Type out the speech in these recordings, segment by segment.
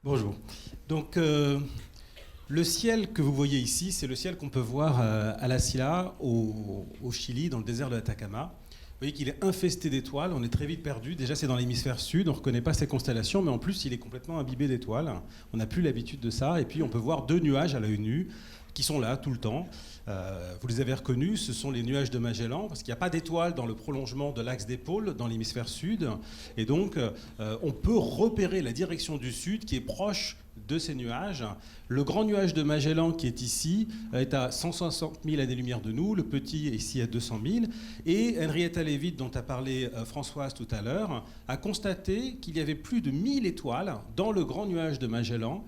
Bonjour. Donc, le ciel que vous voyez ici, c'est le ciel qu'on peut voir à La Silla, au Chili, dans le désert de l'Atacama. Vous voyez qu'il est infesté d'étoiles, on est très vite perdu. Déjà, c'est dans l'hémisphère sud, on ne reconnaît pas ces constellations, mais en plus, il est complètement imbibé d'étoiles. On n'a plus l'habitude de ça. Et puis, on peut voir deux nuages à l'œil nu qui sont là tout le temps. Vous les avez reconnus, ce sont les nuages de Magellan, parce qu'il n'y a pas d'étoiles dans le prolongement de l'axe des pôles, dans l'hémisphère sud. Et donc, on peut repérer la direction du sud qui est proche de ces nuages. Le grand nuage de Magellan qui est ici est à 160 000 années-lumière de nous, le petit est ici à 200 000. Et Henrietta Leavitt, dont a parlé Françoise tout à l'heure, a constaté qu'il y avait plus de 1000 étoiles dans le grand nuage de Magellan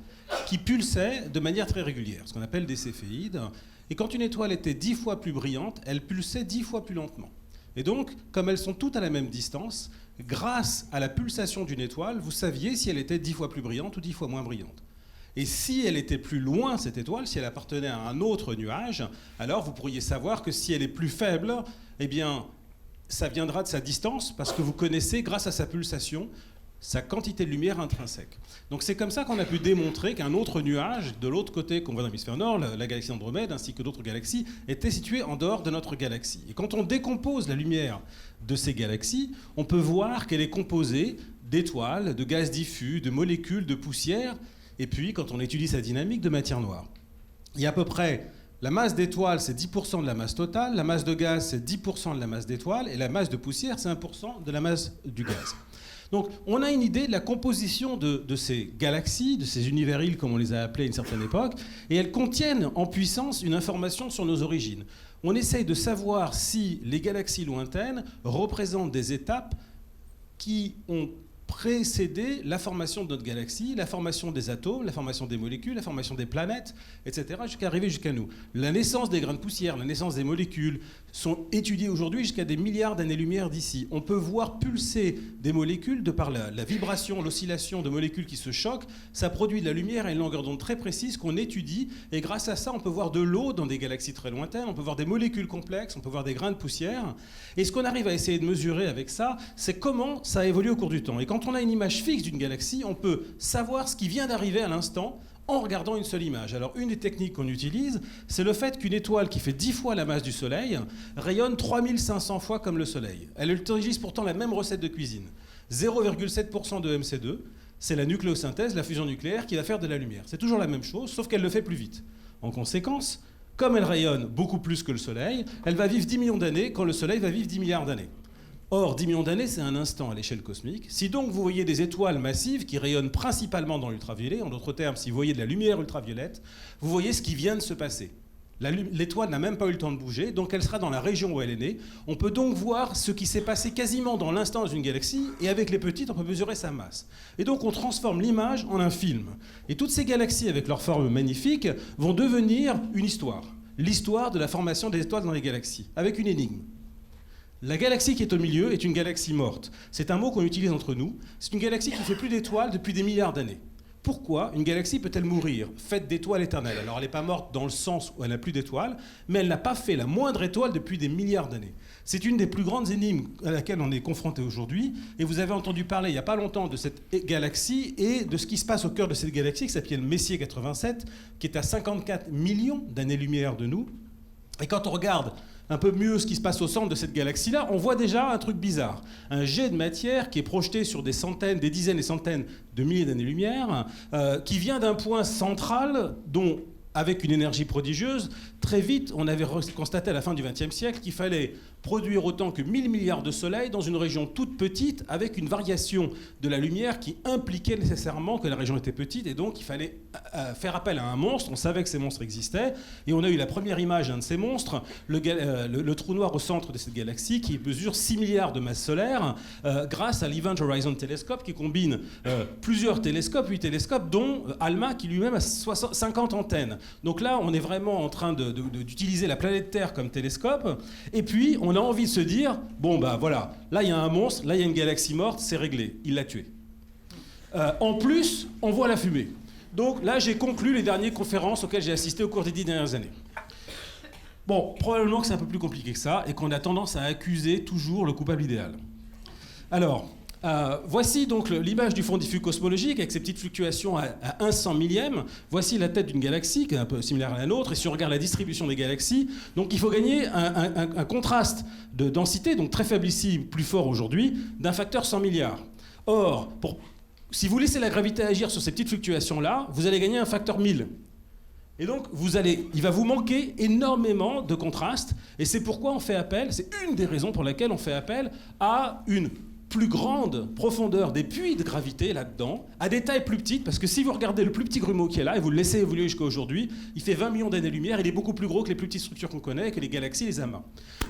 qui pulsaient de manière très régulière, ce qu'on appelle des céphéides. Et quand une étoile était 10 fois plus brillante, elle pulsait 10 fois plus lentement. Et donc, comme elles sont toutes à la même distance, grâce à la pulsation d'une étoile, vous saviez si elle était 10 fois plus brillante ou 10 fois moins brillante. Et si elle était plus loin, cette étoile, si elle appartenait à un autre nuage, alors vous pourriez savoir que si elle est plus faible, eh bien, ça viendra de sa distance, parce que vous connaissez, grâce à sa pulsation, sa quantité de lumière intrinsèque. Donc c'est comme ça qu'on a pu démontrer qu'un autre nuage, de l'autre côté qu'on voit dans l'hémisphère nord, la galaxie Andromède, ainsi que d'autres galaxies, était situé en dehors de notre galaxie. Et quand on décompose la lumière de ces galaxies, on peut voir qu'elle est composée d'étoiles, de gaz diffus, de molécules, de poussière, et puis, quand on étudie sa dynamique, de matière noire. Il y a à peu près... La masse d'étoiles, c'est 10% de la masse totale, la masse de gaz, c'est 10% de la masse d'étoiles, et la masse de poussière, c'est 1% de la masse du gaz. Donc on a une idée de la composition de ces galaxies, de ces univers-îles comme on les a appelés à une certaine époque, et elles contiennent en puissance une information sur nos origines. On essaye de savoir si les galaxies lointaines représentent des étapes qui ont précédé la formation de notre galaxie, la formation des atomes, la formation des molécules, la formation des planètes, etc., jusqu'à arriver jusqu'à nous. La naissance des grains de poussière, la naissance des molécules sont étudiées aujourd'hui jusqu'à des milliards d'années-lumière d'ici. On peut voir pulser des molécules de par la vibration, l'oscillation de molécules qui se choquent. Ça produit de la lumière à une longueur d'onde très précise qu'on étudie. Et grâce à ça, on peut voir de l'eau dans des galaxies très lointaines, on peut voir des molécules complexes, on peut voir des grains de poussière. Et ce qu'on arrive à essayer de mesurer avec ça, c'est comment ça évolue au cours du temps. Et quand on a une image fixe d'une galaxie, on peut savoir ce qui vient d'arriver à l'instant en regardant une seule image. Alors, une des techniques qu'on utilise, c'est le fait qu'une étoile qui fait 10 fois la masse du Soleil rayonne 3500 fois comme le Soleil. Elle utilise pourtant la même recette de cuisine. 0,7% de MC2, c'est la nucléosynthèse, la fusion nucléaire, qui va faire de la lumière. C'est toujours la même chose, sauf qu'elle le fait plus vite. En conséquence, comme elle rayonne beaucoup plus que le Soleil, elle va vivre 10 millions d'années quand le Soleil va vivre 10 milliards d'années. Or, 10 millions d'années, c'est un instant à l'échelle cosmique. Si donc vous voyez des étoiles massives qui rayonnent principalement dans l'ultraviolet, en d'autres termes, si vous voyez de la lumière ultraviolette, vous voyez ce qui vient de se passer. L'étoile n'a même pas eu le temps de bouger, donc elle sera dans la région où elle est née. On peut donc voir ce qui s'est passé quasiment dans l'instant dans une galaxie, et avec les petites, on peut mesurer sa masse. Et donc on transforme l'image en un film. Et toutes ces galaxies, avec leur forme magnifique, vont devenir une histoire. L'histoire de la formation des étoiles dans les galaxies, avec une énigme. La galaxie qui est au milieu est une galaxie morte. C'est un mot qu'on utilise entre nous. C'est une galaxie qui ne fait plus d'étoiles depuis des milliards d'années. Pourquoi une galaxie peut-elle mourir, faite d'étoiles éternelles? Alors elle n'est pas morte dans le sens où elle n'a plus d'étoiles, mais elle n'a pas fait la moindre étoile depuis des milliards d'années. C'est une des plus grandes énigmes à laquelle on est confronté aujourd'hui. Et vous avez entendu parler il n'y a pas longtemps de cette galaxie et de ce qui se passe au cœur de cette galaxie qui s'appelle Messier 87, qui est à 54 millions d'années-lumière de nous. Et quand on regarde un peu mieux ce qui se passe au centre de cette galaxie-là, on voit déjà un truc bizarre. Un jet de matière qui est projeté sur des centaines, des dizaines et centaines de milliers d'années-lumière, qui vient d'un point central dont, avec une énergie prodigieuse, très vite, on avait constaté à la fin du XXe siècle qu'il fallait produire autant que 1000 milliards de soleils dans une région toute petite, avec une variation de la lumière qui impliquait nécessairement que la région était petite, et donc il fallait faire appel à un monstre. On savait que ces monstres existaient, et on a eu la première image d'un de ces monstres, le trou noir au centre de cette galaxie, qui mesure 6 milliards de masse solaire, grâce à l'Event Horizon Telescope, qui combine plusieurs télescopes, 8 télescopes, dont ALMA, qui lui-même a 50 antennes. Donc là, on est vraiment en train d'utiliser la planète Terre comme télescope, et puis on a envie de se dire, bon bah voilà, là il y a un monstre, là il y a une galaxie morte, c'est réglé, il l'a tué. En plus, on voit la fumée. Donc là, j'ai conclu les dernières conférences auxquelles j'ai assisté au cours des 10 dernières années. Bon, probablement que c'est un peu plus compliqué que ça, et qu'on a tendance à accuser toujours le coupable idéal. Alors, Voici donc l'image du fond diffus cosmologique avec ces petites fluctuations à 1 cent millième. Voici la tête d'une galaxie qui est un peu similaire à la nôtre. Et si on regarde la distribution des galaxies, donc il faut gagner un contraste de densité, donc très faible ici, plus fort aujourd'hui, d'un facteur 100 milliards. Or, si vous laissez la gravité agir sur ces petites fluctuations-là, vous allez gagner un facteur 1000. Et donc, il va vous manquer énormément de contraste, et c'est pourquoi on fait appel, c'est une des raisons pour lesquelles on fait appel à une plus grande profondeur des puits de gravité là-dedans, à des tailles plus petites, parce que si vous regardez le plus petit grumeau qui est là, et vous le laissez évoluer jusqu'à aujourd'hui, il fait 20 millions d'années-lumière, il est beaucoup plus gros que les plus petites structures qu'on connaît, que les galaxies, les amas.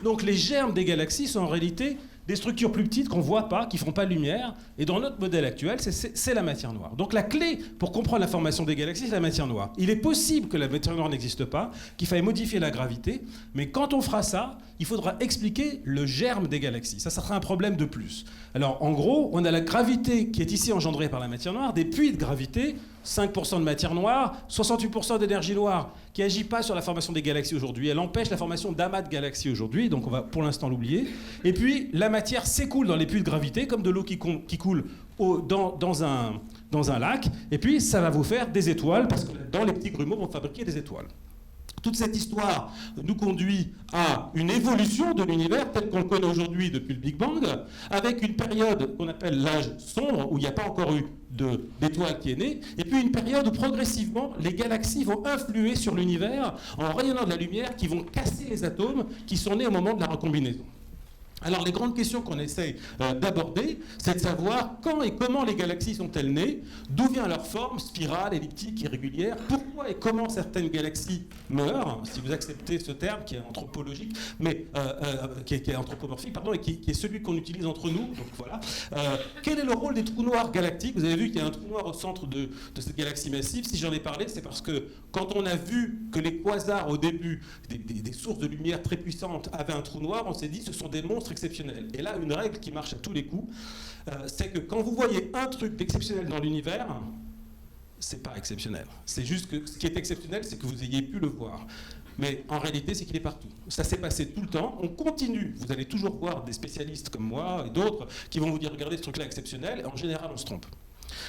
Donc les germes des galaxies sont en réalité des structures plus petites qu'on ne voit pas, qui ne font pas de lumière, et dans notre modèle actuel, c'est la matière noire. Donc la clé pour comprendre la formation des galaxies, c'est la matière noire. Il est possible que la matière noire n'existe pas, qu'il faille modifier la gravité, mais quand on fera ça, il faudra expliquer le germe des galaxies. Ça sera un problème de plus. Alors en gros, on a la gravité qui est ici engendrée par la matière noire, des puits de gravité, 5% de matière noire, 68% d'énergie noire, qui n'agit pas sur la formation des galaxies aujourd'hui. Elle empêche la formation d'amas de galaxies aujourd'hui, donc on va pour l'instant l'oublier. Et puis, la matière s'écoule dans les puits de gravité, comme de l'eau qui coule dans un lac. Et puis, ça va vous faire des étoiles, parce que dans les petits grumeaux vont fabriquer des étoiles. Toute cette histoire nous conduit à une évolution de l'univers tel qu'on le connaît aujourd'hui depuis le Big Bang, avec une période qu'on appelle l'âge sombre, où il n'y a pas encore eu d'étoile qui est née, et puis une période où progressivement les galaxies vont influer sur l'univers en rayonnant de la lumière qui vont casser les atomes qui sont nés au moment de la recombinaison. Alors les grandes questions qu'on essaye d'aborder, c'est de savoir quand et comment les galaxies sont-elles nées, d'où vient leur forme, spirale, elliptique, irrégulière, pourquoi et comment certaines galaxies meurent, si vous acceptez ce terme qui est anthropologique, mais qui est anthropomorphique, pardon, et qui est celui qu'on utilise entre nous. Donc voilà. Quel est le rôle des trous noirs galactiques? Vous avez vu qu'il y a un trou noir au centre de cette galaxie massive. Si j'en ai parlé, c'est parce que quand on a vu que les quasars au début, des sources de lumière très puissantes, avaient un trou noir, on s'est dit ce sont des monstres exceptionnel. Et là, une règle qui marche à tous les coups, c'est que quand vous voyez un truc d'exceptionnel dans l'univers, c'est pas exceptionnel. C'est juste que ce qui est exceptionnel, c'est que vous ayez pu le voir. Mais en réalité, c'est qu'il est partout. Ça s'est passé tout le temps. On continue. Vous allez toujours voir des spécialistes comme moi et d'autres qui vont vous dire regardez ce truc-là exceptionnel. Et en général, on se trompe.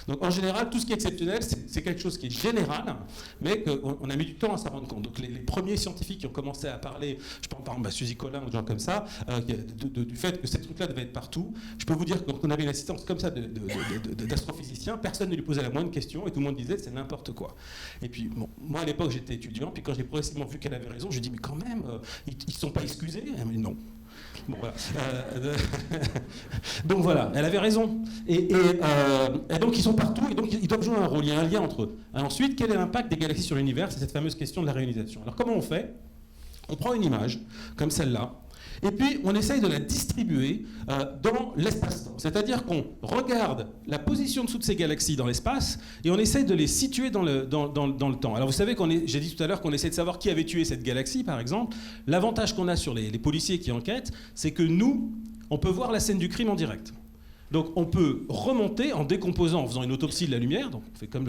Donc en général, tout ce qui est exceptionnel, c'est quelque chose qui est général, mais qu'on a mis du temps à s'en rendre compte. Donc les premiers scientifiques qui ont commencé à parler, je pense par exemple à Suzy Collin ou des gens comme ça, du fait que ces trucs-là devaient être partout, je peux vous dire que quand on avait une assistance comme ça d'astrophysicien, personne ne lui posait la moindre question et tout le monde disait c'est n'importe quoi. Et puis bon, moi à l'époque j'étais étudiant, puis quand j'ai progressivement vu qu'elle avait raison, je dis mais quand même, ils ne sont pas excusés? Elle m'a dit non. Bon, voilà. Donc voilà, elle avait raison. Et donc ils sont partout, et donc ils doivent jouer un rôle, il y a un lien entre eux. Ensuite, quel est l'impact des galaxies sur l'univers? C'est cette fameuse question de la réalisation. Alors comment on fait? On prend une image, comme celle-là, et puis on essaye de la distribuer dans l'espace-temps. C'est-à-dire qu'on regarde la position de toutes ces galaxies dans l'espace et on essaye de les situer dans le temps. Alors vous savez, j'ai dit tout à l'heure qu'on essaie de savoir qui avait tué cette galaxie, par exemple. L'avantage qu'on a sur les policiers qui enquêtent, c'est que nous, on peut voir la scène du crime en direct. Donc on peut remonter en décomposant, en faisant une autopsie de la lumière, donc on fait comme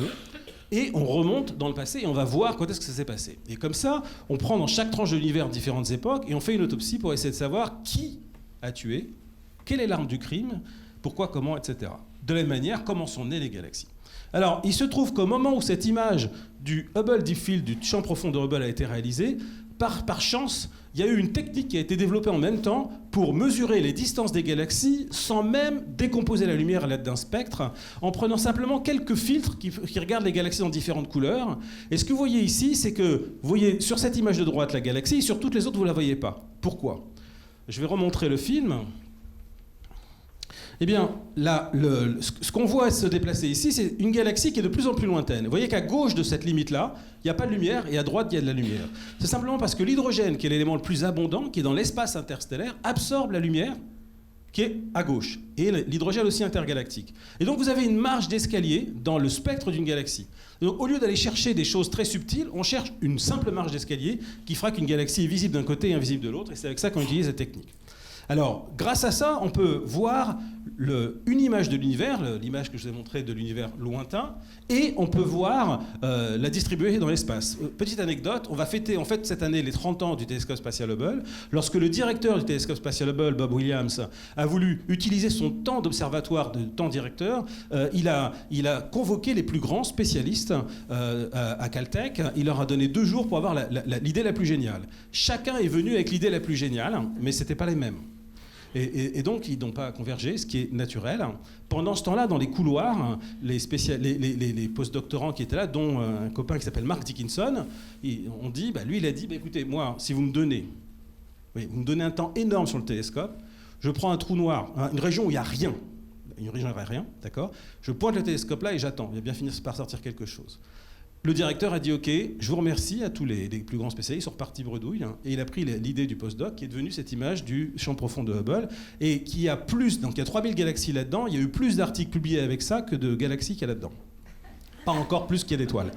et on remonte dans le passé et on va voir quand est-ce que ça s'est passé. Et comme ça, on prend dans chaque tranche de l'univers différentes époques et on fait une autopsie pour essayer de savoir qui a tué, quelle est l'arme du crime, pourquoi, comment, etc. De la même manière, comment sont nées les galaxies. Alors, il se trouve qu'au moment où cette image du Hubble Deep Field, du champ profond de Hubble, a été réalisée, par chance, il y a eu une technique qui a été développée en même temps pour mesurer les distances des galaxies sans même décomposer la lumière à l'aide d'un spectre, en prenant simplement quelques filtres qui regardent les galaxies dans différentes couleurs. Et ce que vous voyez ici, c'est que vous voyez sur cette image de droite la galaxie, et sur toutes les autres, vous ne la voyez pas. Pourquoi? Je vais remontrer le film. Eh bien, là, ce qu'on voit se déplacer ici, c'est une galaxie qui est de plus en plus lointaine. Vous voyez qu'à gauche de cette limite-là, il n'y a pas de lumière, et à droite, il y a de la lumière. C'est simplement parce que l'hydrogène, qui est l'élément le plus abondant, qui est dans l'espace interstellaire, absorbe la lumière qui est à gauche, et l'hydrogène aussi intergalactique. Et donc, vous avez une marge d'escalier dans le spectre d'une galaxie. Donc, au lieu d'aller chercher des choses très subtiles, on cherche une simple marge d'escalier qui fera qu'une galaxie est visible d'un côté et invisible de l'autre, et c'est avec ça qu'on utilise la technique. Alors, grâce à ça, on peut voir une image de l'univers, l'image que je vous ai montrée de l'univers lointain, et on peut voir la distribuer dans l'espace. Petite anecdote, on va fêter en fait cette année les 30 ans du télescope spatial Hubble. Lorsque le directeur du télescope spatial Hubble, Bob Williams, a voulu utiliser son temps d'observatoire, de temps directeur, il a convoqué les plus grands spécialistes à Caltech. Il leur a donné 2 jours pour avoir l'idée la plus géniale. Chacun est venu avec l'idée la plus géniale, mais ce n'était pas les mêmes. Et donc, ils n'ont pas convergé, ce qui est naturel. Pendant ce temps-là, dans les couloirs, les post-doctorants qui étaient là, dont un copain qui s'appelle Mark Dickinson, on dit, lui, il a dit, écoutez, moi, si vous me donnez un temps énorme sur le télescope, je prends un trou noir, une région où il n'y a rien, d'accord. Je pointe le télescope là et j'attends. Il va bien finir par sortir quelque chose. Le directeur a dit OK, je vous remercie à tous les plus grands spécialistes, ils sont repartis bredouille, et il a pris l'idée du postdoc qui est devenue cette image du champ profond de Hubble, et qui a plus, donc il y a 3000 galaxies là-dedans, il y a eu plus d'articles publiés avec ça que de galaxies qu'il y a là-dedans. Pas encore plus qu'il y a d'étoiles.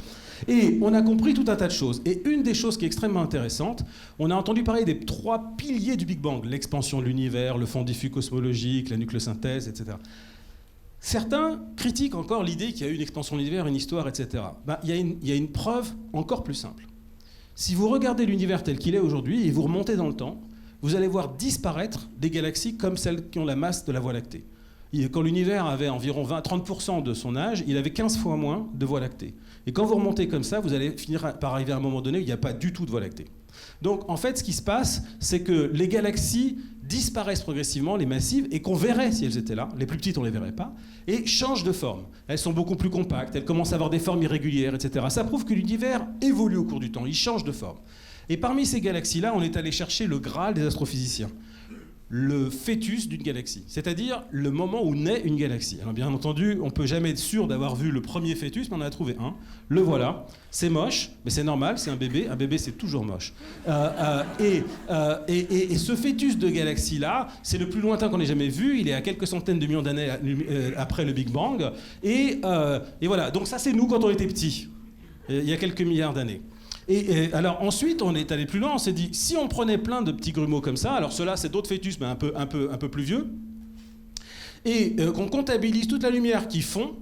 Et on a compris tout un tas de choses. Et une des choses qui est extrêmement intéressante, on a entendu parler des 3 piliers du Big Bang, l'expansion de l'univers, le fond diffus cosmologique, la nucléosynthèse, etc. Certains critiquent encore l'idée qu'il y a eu une expansion de l'univers, une histoire, etc. Il y a une preuve encore plus simple. Si vous regardez l'univers tel qu'il est aujourd'hui et vous remontez dans le temps, vous allez voir disparaître des galaxies comme celles qui ont la masse de la Voie lactée. Quand l'univers avait environ 30% de son âge, il avait 15 fois moins de Voie lactée. Et quand vous remontez comme ça, vous allez finir par arriver à un moment donné où il n'y a pas du tout de Voie lactée. Donc en fait, ce qui se passe, c'est que les galaxies disparaissent progressivement, les massives, et qu'on verrait si elles étaient là, les plus petites on ne les verrait pas, et changent de forme. Elles sont beaucoup plus compactes, elles commencent à avoir des formes irrégulières, etc. Ça prouve que l'univers évolue au cours du temps, il change de forme. Et parmi ces galaxies-là, on est allé chercher le Graal des astrophysiciens. Le fœtus d'une galaxie, c'est-à-dire le moment où naît une galaxie. Alors bien entendu, on ne peut jamais être sûr d'avoir vu le premier fœtus, mais on en a trouvé un. Le voilà. C'est moche, mais c'est normal, c'est un bébé. Un bébé, c'est toujours moche. Et ce fœtus de galaxie-là, c'est le plus lointain qu'on ait jamais vu. Il est à quelques centaines de millions d'années après le Big Bang. Et voilà, donc ça c'est nous quand on était petits, il y a quelques milliards d'années. Et alors ensuite, on est allé plus loin, on s'est dit, si on prenait plein de petits grumeaux comme ça, alors ceux-là, c'est d'autres fœtus, mais un peu plus vieux, et qu'on comptabilise toute la lumière qu'ils font,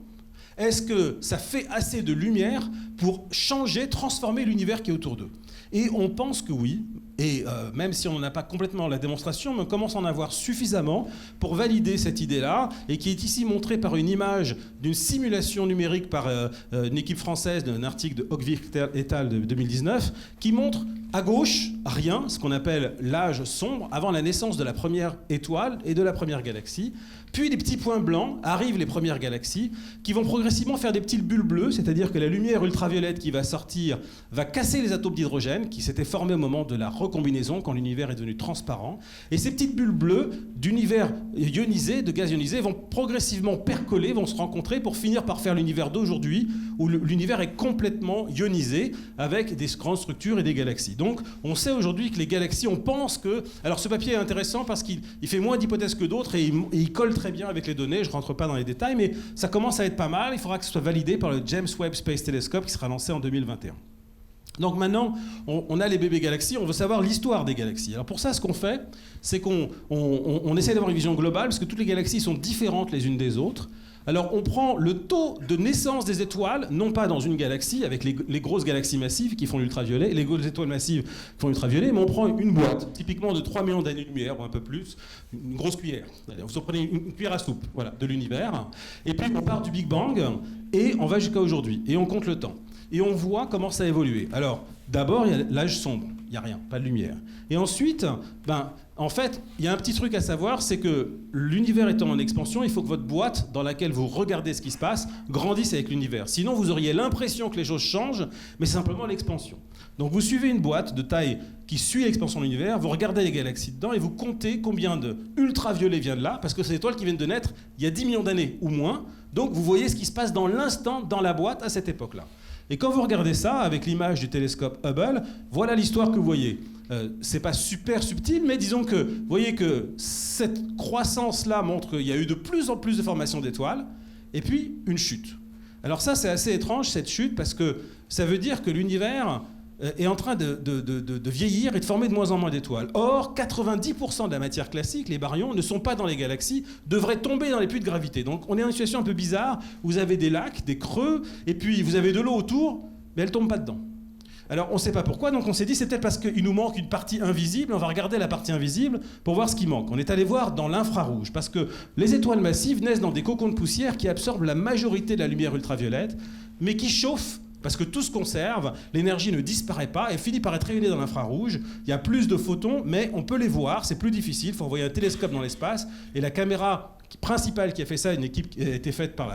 est-ce que ça fait assez de lumière pour changer, transformer l'univers qui est autour d'eux? Et on pense que oui, et même si on n'en a pas complètement la démonstration, mais on commence à en avoir suffisamment pour valider cette idée-là, et qui est ici montrée par une image d'une simulation numérique par une équipe française d'un article de Hockvik et al. De 2019, qui montre à gauche, rien, ce qu'on appelle l'âge sombre, avant la naissance de la première étoile et de la première galaxie. Puis les petits points blancs, arrivent les premières galaxies, qui vont progressivement faire des petites bulles bleues, c'est-à-dire que la lumière ultraviolette qui va sortir va casser les atomes d'hydrogène qui s'étaient formés au moment de la recombinaison, quand l'univers est devenu transparent. Et ces petites bulles bleues d'univers ionisé, de gaz ionisé, vont progressivement percoler, vont se rencontrer pour finir par faire l'univers d'aujourd'hui, où l'univers est complètement ionisé, avec des grandes structures et des galaxies. Donc on sait aujourd'hui que les galaxies, on pense que... Alors ce papier est intéressant parce qu'il fait moins d'hypothèses que d'autres, et il colle très bien avec les données, je ne rentre pas dans les détails, mais ça commence à être pas mal. Il faudra que ce soit validé par le James Webb Space Telescope qui sera lancé en 2021. Donc maintenant, on a les bébés galaxies, on veut savoir l'histoire des galaxies. Alors pour ça, ce qu'on fait, c'est qu'on essaie d'avoir une vision globale, parce que toutes les galaxies sont différentes les unes des autres. Alors on prend le taux de naissance des étoiles, non pas dans une galaxie, avec les grosses galaxies massives qui font l'ultraviolet, les grosses étoiles massives qui font l'ultraviolet, mais on prend une boîte, typiquement de 3 millions d'années-lumière, ou un peu plus, une grosse cuillère. Vous en prenez une cuillère à soupe, voilà, de l'univers, et puis on part du Big Bang, et on va jusqu'à aujourd'hui, et on compte le temps. Et on voit comment ça a évolué. Alors, d'abord, il y a l'âge sombre, il n'y a rien, pas de lumière. Et ensuite, en fait, il y a un petit truc à savoir, c'est que l'univers étant en expansion, il faut que votre boîte dans laquelle vous regardez ce qui se passe grandisse avec l'univers. Sinon, vous auriez l'impression que les choses changent, mais c'est simplement l'expansion. Donc vous suivez une boîte de taille qui suit l'expansion de l'univers, vous regardez les galaxies dedans et vous comptez combien de ultraviolets vient de là, parce que c'est des étoiles qui viennent de naître il y a 10 millions d'années ou moins. Donc vous voyez ce qui se passe dans l'instant, dans la boîte, à cette époque-là. Et quand vous regardez ça avec l'image du télescope Hubble, voilà l'histoire que vous voyez. C'est pas super subtil, mais disons que vous voyez que cette croissance-là montre qu'il y a eu de plus en plus de formations d'étoiles, et puis une chute. Alors ça, c'est assez étrange, cette chute, parce que ça veut dire que l'univers est en train de vieillir et de former de moins en moins d'étoiles. Or, 90% de la matière classique, les baryons, ne sont pas dans les galaxies, devraient tomber dans les puits de gravité. Donc on est dans une situation un peu bizarre, vous avez des lacs, des creux, et puis vous avez de l'eau autour, mais elle ne tombe pas dedans. Alors on ne sait pas pourquoi, donc on s'est dit c'est peut-être parce qu'il nous manque une partie invisible, on va regarder la partie invisible pour voir ce qui manque. On est allé voir dans l'infrarouge, parce que les étoiles massives naissent dans des cocons de poussière qui absorbent la majorité de la lumière ultraviolette, mais qui chauffent, parce que tout se conserve, l'énergie ne disparaît pas et finit par être réunie dans l'infrarouge. Il y a plus de photons, mais on peut les voir, c'est plus difficile, il faut envoyer un télescope dans l'espace, et la caméra principale qui a fait ça, une équipe qui a été faite par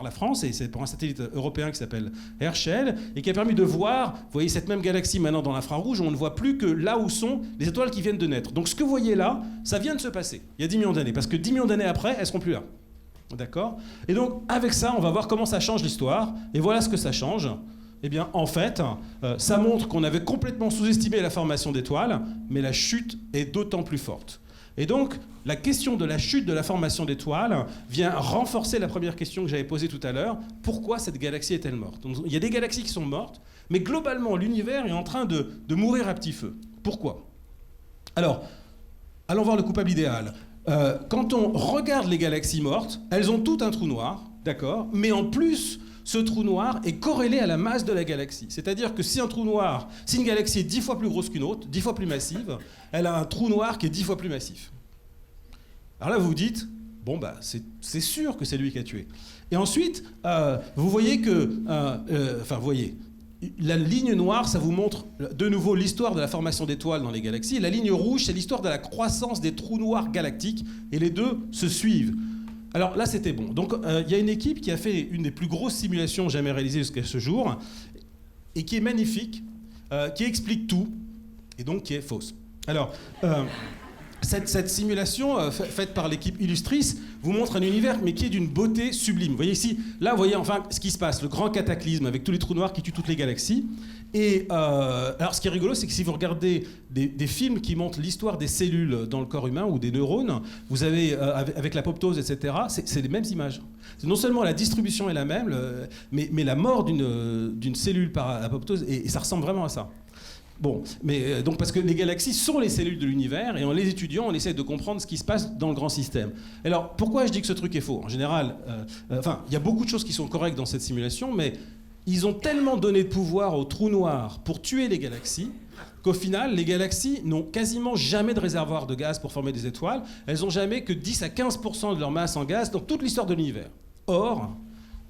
la France, et c'est pour un satellite européen qui s'appelle Herschel, et qui a permis de voir, vous voyez cette même galaxie maintenant dans l'infrarouge, on ne voit plus que là où sont les étoiles qui viennent de naître. Donc ce que vous voyez là, ça vient de se passer, il y a 10 millions d'années, parce que 10 millions d'années après, elles ne seront plus là. D'accord ? Et donc avec ça, on va voir comment ça change l'histoire, et voilà ce que ça change. Eh bien, en fait, ça montre qu'on avait complètement sous-estimé la formation d'étoiles, mais la chute est d'autant plus forte. Et donc, la question de la chute de la formation d'étoiles vient renforcer la première question que j'avais posée tout à l'heure. Pourquoi cette galaxie est-elle morte ? Donc, il y a des galaxies qui sont mortes, mais globalement, l'univers est en train de mourir à petit feu. Pourquoi ? Alors, allons voir le coupable idéal. Quand on regarde les galaxies mortes, elles ont toutes un trou noir, d'accord ? Mais en plus, ce trou noir est corrélé à la masse de la galaxie. C'est-à-dire que si une galaxie est 10 fois plus grosse qu'une autre, 10 fois plus massive, elle a un trou noir qui est 10 fois plus massif. Alors là, vous vous dites, bon, bah, c'est sûr que c'est lui qui a tué. Et ensuite, vous voyez que... vous voyez, la ligne noire, ça vous montre de nouveau l'histoire de la formation d'étoiles dans les galaxies. La ligne rouge, c'est l'histoire de la croissance des trous noirs galactiques. Et les deux se suivent. Alors là, c'était bon. Donc, il y a une équipe qui a fait une des plus grosses simulations jamais réalisées jusqu'à ce jour, et qui est magnifique, qui explique tout, et donc qui est fausse. Alors, cette simulation faite par l'équipe Illustris vous montre un univers, mais qui est d'une beauté sublime. Vous voyez ici, là, vous voyez enfin ce qui se passe, le grand cataclysme avec tous les trous noirs qui tuent toutes les galaxies. Et alors, ce qui est rigolo, c'est que si vous regardez des films qui montrent l'histoire des cellules dans le corps humain ou des neurones, vous avez, avec l'apoptose, etc., c'est les mêmes images. Non seulement la distribution est la même, mais la mort d'une cellule par apoptose, et ça ressemble vraiment à ça. Bon, mais donc parce que les galaxies sont les cellules de l'univers, et en les étudiant, on essaie de comprendre ce qui se passe dans le grand système. Alors, pourquoi je dis que ce truc est faux ? En général, il y a beaucoup de choses qui sont correctes dans cette simulation, mais ils ont tellement donné de pouvoir aux trous noirs pour tuer les galaxies qu'au final, les galaxies n'ont quasiment jamais de réservoir de gaz pour former des étoiles. Elles n'ont jamais que 10 à 15% de leur masse en gaz dans toute l'histoire de l'univers. Or,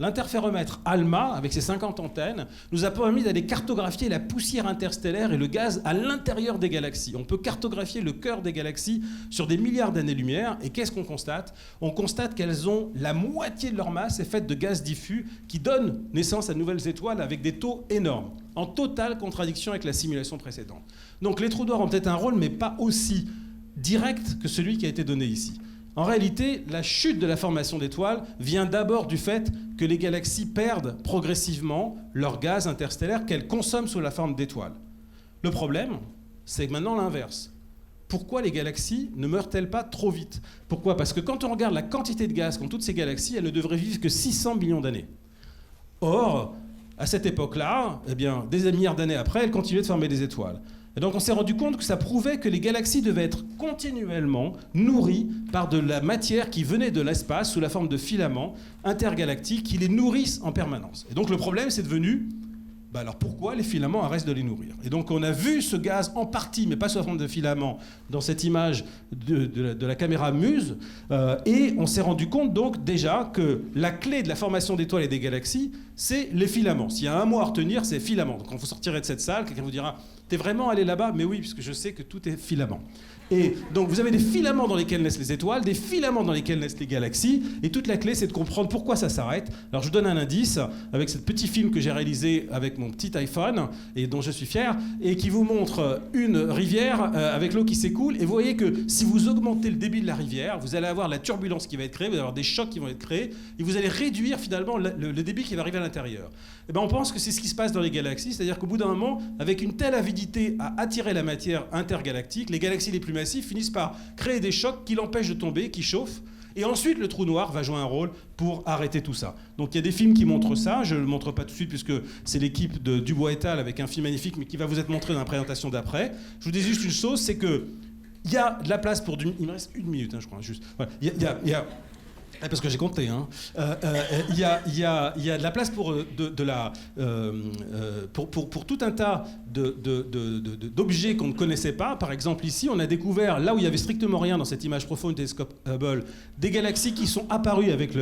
l'interféromètre ALMA, avec ses 50 antennes, nous a permis d'aller cartographier la poussière interstellaire et le gaz à l'intérieur des galaxies. On peut cartographier le cœur des galaxies sur des milliards d'années-lumière. Et qu'est-ce qu'on constate ? On constate qu'elles ont la moitié de leur masse est faite de gaz diffus qui donnent naissance à de nouvelles étoiles avec des taux énormes, en totale contradiction avec la simulation précédente. Donc les trous noirs ont peut-être un rôle, mais pas aussi direct que celui qui a été donné ici. En réalité, la chute de la formation d'étoiles vient d'abord du fait que les galaxies perdent progressivement leur gaz interstellaire qu'elles consomment sous la forme d'étoiles. Le problème, c'est maintenant l'inverse. Pourquoi les galaxies ne meurent-elles pas trop vite ? Pourquoi ? Parce que quand on regarde la quantité de gaz qu'ont toutes ces galaxies, elles ne devraient vivre que 600 millions d'années. Or, à cette époque-là, eh bien, des milliards d'années après, elles continuaient de former des étoiles. Et donc on s'est rendu compte que ça prouvait que les galaxies devaient être continuellement nourries par de la matière qui venait de l'espace sous la forme de filaments intergalactiques qui les nourrissent en permanence. Et donc le problème, c'est devenu, alors pourquoi les filaments arrêtent de les nourrir ? Et donc on a vu ce gaz en partie, mais pas sous la forme de filaments, dans cette image de la caméra Muse, et on s'est rendu compte donc déjà que la clé de la formation d'étoiles et des galaxies, c'est les filaments. S'il y a un mot à retenir, c'est filaments. Donc quand vous sortirez de cette salle, quelqu'un vous dira « T'es vraiment allé là-bas ?» Mais oui, puisque je sais que tout est filament. Et donc vous avez des filaments dans lesquels naissent les étoiles, des filaments dans lesquels naissent les galaxies, et toute la clé, c'est de comprendre pourquoi ça s'arrête. Alors je vous donne un indice avec ce petit film que j'ai réalisé avec mon petit iPhone, et dont je suis fier, et qui vous montre une rivière avec l'eau qui s'écoule, et vous voyez que si vous augmentez le débit de la rivière, vous allez avoir la turbulence qui va être créée, vous allez avoir des chocs qui vont être créés, et vous allez réduire finalement le débit qui va arriver à l'intérieur. Et ben on pense que c'est ce qui se passe dans les galaxies, c'est-à-dire qu'au bout d'un moment, avec une telle avidité à attirer la matière intergalactique, les galaxies les plus massives finissent par créer des chocs qui l'empêchent de tomber, qui chauffent, Et ensuite, le trou noir va jouer un rôle pour arrêter tout ça. Donc il y a des films qui montrent ça. Je ne le montre pas tout de suite puisque c'est l'équipe de Dubois et Tal avec un film magnifique, mais qui va vous être montré dans la présentation d'après. Je vous dis juste une chose, c'est que il y a de la place pour... Il me reste 1 minute, je crois, juste. Voilà. Il y a parce que j'ai compté. Il y a de la place pour, pour tout un tas d'objets qu'on ne connaissait pas. Par exemple, ici, on a découvert, là où il n'y avait strictement rien dans cette image profonde du télescope Hubble, des galaxies qui sont apparues avec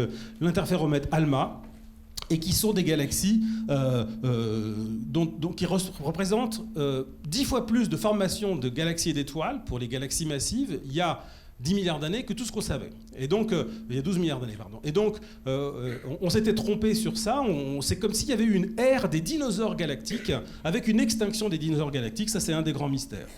l'interféromètre ALMA, et qui sont des galaxies qui représentent 10 fois plus de formation de galaxies et d'étoiles pour les galaxies massives. Il y a 10 milliards d'années que tout ce qu'on savait. Et donc, il y a 12 milliards d'années, pardon. Et donc, on s'était trompé sur ça. C'est comme s'il y avait eu une ère des dinosaures galactiques avec une extinction des dinosaures galactiques. Ça, c'est un des grands mystères.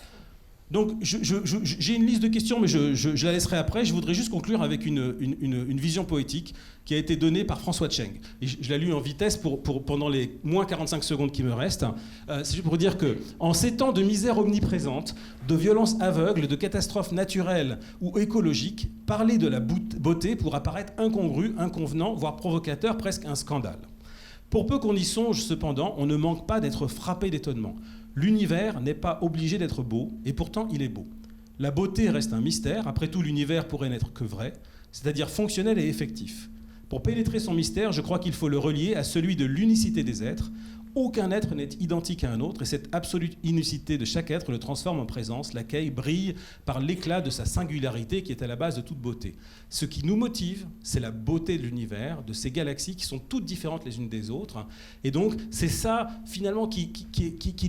Donc, j'ai une liste de questions, mais je la laisserai après. Je voudrais juste conclure avec une vision poétique qui a été donnée par François Cheng. Et je la lis en vitesse pendant les moins 45 secondes qui me restent. C'est juste pour dire qu'en ces temps de misère omniprésente, de violence aveugle, de catastrophes naturelles ou écologiques, parler de la beauté pourra paraître incongru, inconvenant, voire provocateur, presque un scandale. Pour peu qu'on y songe, cependant, on ne manque pas d'être frappé d'étonnement. L'univers n'est pas obligé d'être beau, et pourtant il est beau. La beauté reste un mystère, après tout l'univers pourrait n'être que vrai, c'est-à-dire fonctionnel et effectif. Pour pénétrer son mystère, je crois qu'il faut le relier à celui de l'unicité des êtres. Aucun être n'est identique à un autre, et cette absolue unicité de chaque être le transforme en présence, laquelle brille par l'éclat de sa singularité qui est à la base de toute beauté. Ce qui nous motive, c'est la beauté de l'univers, de ces galaxies qui sont toutes différentes les unes des autres. Et donc, c'est ça, finalement, qui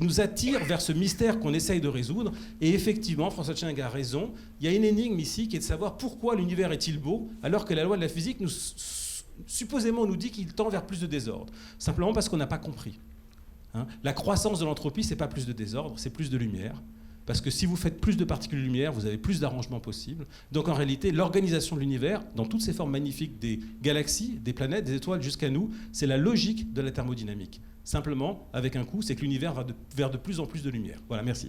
nous attire vers ce mystère qu'on essaye de résoudre. Et effectivement, François Cheng a raison, il y a une énigme ici qui est de savoir pourquoi l'univers est-il beau, alors que la loi de la physique supposément nous dit qu'il tend vers plus de désordre. Simplement parce qu'on n'a pas compris. La croissance de l'entropie, ce n'est pas plus de désordre, c'est plus de lumière. Parce que si vous faites plus de particules de lumière, vous avez plus d'arrangements possibles. Donc en réalité, l'organisation de l'univers, dans toutes ses formes magnifiques, des galaxies, des planètes, des étoiles jusqu'à nous, c'est la logique de la thermodynamique. Simplement, avec un coup, c'est que l'univers va vers de plus en plus de lumière. Voilà, merci.